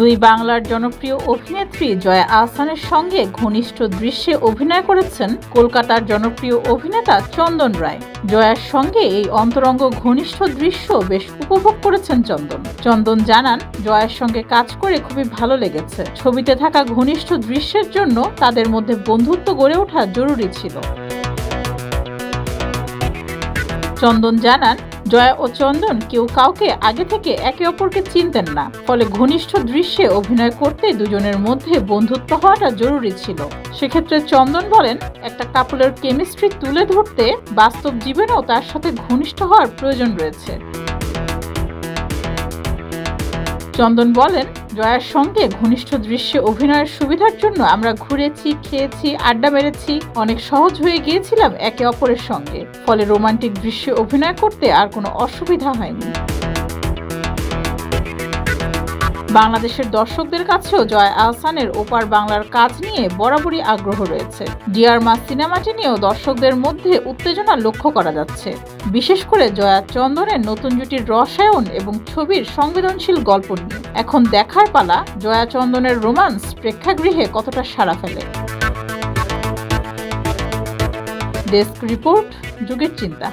দুই বাংলার জনপ্রিয় অভিনেত্রী জয়া আহসানের সঙ্গে ঘনিষ্ঠ দৃশ্যে অভিনয় করেছেন কলকাতার জনপ্রিয় অভিনেতা চন্দন রায়। জয়ার সঙ্গে এই অন্তরঙ্গ ঘনিষ্ঠ দৃশ্য বেশ উপভোগ করেছেন চন্দন জানান, জয়ার সঙ্গে কাজ করে খুবই ভালো লেগেছে। ছবিতে থাকা ঘনিষ্ঠ দৃশ্যের জন্য তাদের মধ্যে বন্ধুত্ব গড়ে ওঠা জরুরি ছিল। চন্দন জানান, জয়া ও চন্দন কেউ কাউকে আগে থেকে একে অপরকে চিনতেন না, ফলে ঘনিষ্ঠ দৃশ্যে অভিনয় করতে দুজনের মধ্যে বন্ধুত্ব হওয়াটা জরুরি ছিল। সেক্ষেত্রে চন্দন বলেন, একটা কাপলের কেমিস্ট্রি তুলে ধরতে বাস্তব জীবনেও তার সাথে ঘনিষ্ঠ হওয়ার প্রয়োজন রয়েছে। চন্দন বলেন, জয়ার সঙ্গে ঘনিষ্ঠ দৃশ্যে অভিনয়ের সুবিধার জন্য আমরা ঘুরেছি, খেয়েছি, আড্ডা মেরেছি, অনেক সহজ হয়ে গিয়েছিলাম একে অপরের সঙ্গে, ফলে রোমান্টিক দৃশ্যে অভিনয় করতে আর কোনো অসুবিধা হয়নি। বাংলাদেশের দর্শকদের কাছেও জয়া আহসানের ওপার বাংলার কাজ নিয়ে বরাবরই আগ্রহ রয়েছে। ডিয়ার মা সিনেমাটি নিয়েও দর্শকদের মধ্যে উত্তেজনা লক্ষ্য করা যাচ্ছে, বিশেষ করে জয়া চন্দনের নতুন জুটির রসায়ন এবং ছবির সংবেদনশীল গল্প নিয়ে। এখন দেখার পালা জয়া চন্দনের রোমান্স প্রেক্ষাগৃহে কতটা সাড়া ফেলে। ডেস্ক রিপোর্ট, যুগের চিন্তা।